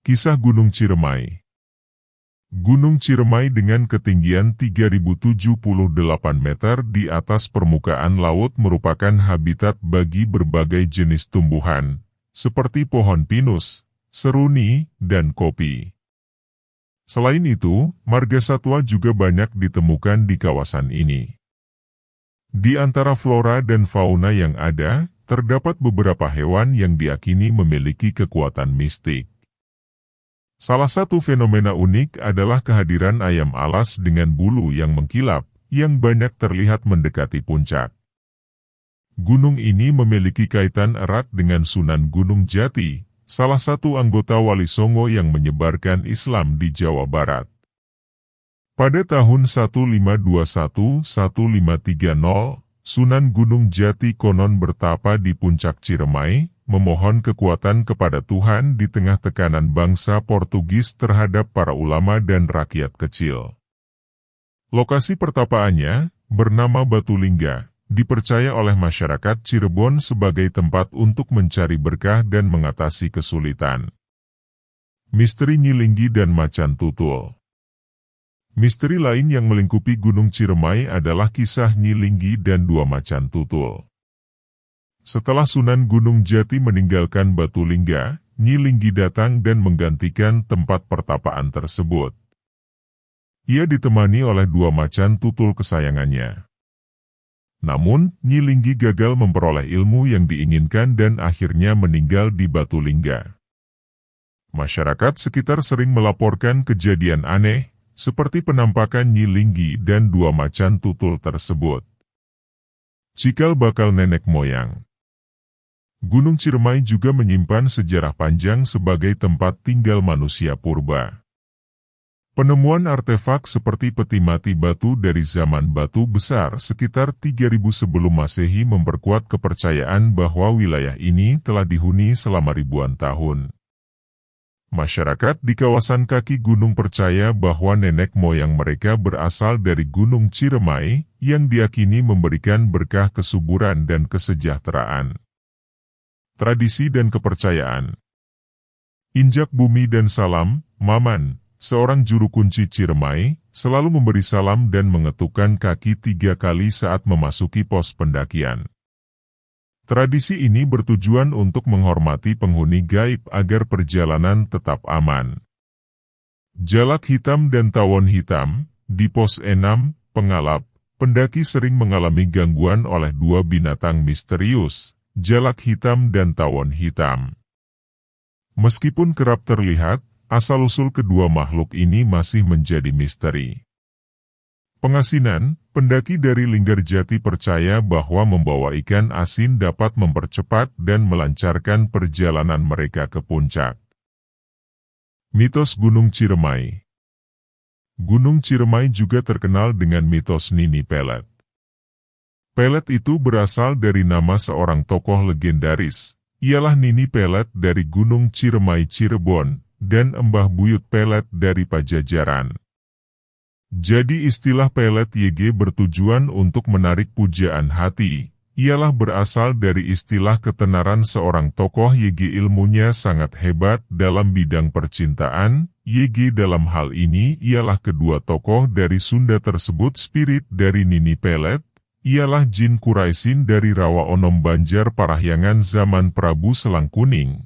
Kisah Gunung Ciremai. Gunung Ciremai dengan ketinggian 3078 meter di atas permukaan laut merupakan habitat bagi berbagai jenis tumbuhan, seperti pohon pinus, seruni, dan kopi. Selain itu, marga satwa juga banyak ditemukan di kawasan ini. Di antara flora dan fauna yang ada, terdapat beberapa hewan yang diakini memiliki kekuatan mistik. Salah satu fenomena unik adalah kehadiran ayam alas dengan bulu yang mengkilap, yang banyak terlihat mendekati puncak. Gunung ini memiliki kaitan erat dengan Sunan Gunung Jati, salah satu anggota Wali Songo yang menyebarkan Islam di Jawa Barat. Pada tahun 1521-1530, Sunan Gunung Jati konon bertapa di puncak Ciremai, memohon kekuatan kepada Tuhan di tengah tekanan bangsa Portugis terhadap para ulama dan rakyat kecil. Lokasi pertapaannya, bernama Batu Lingga, dipercaya oleh masyarakat Cirebon sebagai tempat untuk mencari berkah dan mengatasi kesulitan. Misteri Nyi Linggi dan Macan Tutul. Misteri lain yang melingkupi Gunung Ciremai adalah kisah Nyi Linggi dan dua macan tutul. Setelah Sunan Gunung Jati meninggalkan Batu Lingga, Nyi Linggi datang dan menggantikan tempat pertapaan tersebut. Ia ditemani oleh dua macan tutul kesayangannya. Namun, Nyi Linggi gagal memperoleh ilmu yang diinginkan dan akhirnya meninggal di Batu Lingga. Masyarakat sekitar sering melaporkan kejadian aneh, seperti penampakan Nyi Linggi dan dua macan tutul tersebut. Cikal bakal nenek moyang. Gunung Ciremai juga menyimpan sejarah panjang sebagai tempat tinggal manusia purba. Penemuan artefak seperti peti mati batu dari zaman batu besar sekitar 3000 sebelum Masehi memperkuat kepercayaan bahwa wilayah ini telah dihuni selama ribuan tahun. Masyarakat di kawasan kaki gunung percaya bahwa nenek moyang mereka berasal dari Gunung Ciremai yang diyakini memberikan berkah kesuburan dan kesejahteraan. Tradisi dan kepercayaan. Injak Bumi dan Salam, Maman, seorang juru kunci Ciremai, selalu memberi salam dan mengetukkan kaki 3 kali saat memasuki pos pendakian. Tradisi ini bertujuan untuk menghormati penghuni gaib agar perjalanan tetap aman. Jalak hitam dan tawon hitam, di pos 6, Pengalap, pendaki sering mengalami gangguan oleh dua binatang misterius, jalak hitam dan tawon hitam. Meskipun kerap terlihat, asal-usul kedua makhluk ini masih menjadi misteri. Pengasinan, pendaki dari Linggarjati percaya bahwa membawa ikan asin dapat mempercepat dan melancarkan perjalanan mereka ke puncak. Mitos Gunung Ciremai. Gunung Ciremai juga terkenal dengan mitos Nini Pelet. Pelet itu berasal dari nama seorang tokoh legendaris, ialah Nini Pelet dari Gunung Ciremai Cirebon, dan Embah Buyut Pelet dari Pajajaran. Jadi istilah Pelet YG bertujuan untuk menarik pujaan hati, ialah berasal dari istilah ketenaran seorang tokoh YG ilmunya sangat hebat dalam bidang percintaan. YG dalam hal ini ialah kedua tokoh dari Sunda tersebut. Spirit dari Nini Pelet ialah Jin Kuraisin dari Rawa Onom Banjar Parahyangan zaman Prabu Selang Kuning.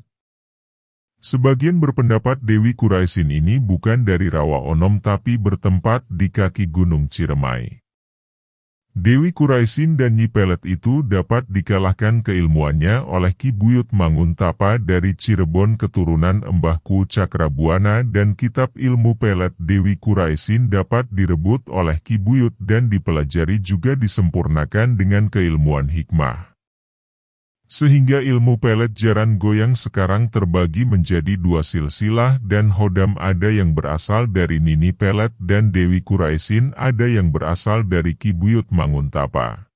Sebagian berpendapat Dewi Kuraisin ini bukan dari Rawa Onom tapi bertempat di kaki Gunung Ciremai. Dewi Kuraisin dan Nyi Pelet itu dapat dikalahkan keilmuannya oleh Ki Buyut Manguntapa dari Cirebon keturunan Embahku Cakrabuana, dan kitab ilmu Pelet Dewi Kuraisin dapat direbut oleh Ki Buyut dan dipelajari juga disempurnakan dengan keilmuan hikmah. Sehingga ilmu Pelet Jaran Goyang sekarang terbagi menjadi dua silsilah dan hodam, ada yang berasal dari Nini Pelet dan Dewi Kuraisin, ada yang berasal dari Ki Buyut Manguntapa.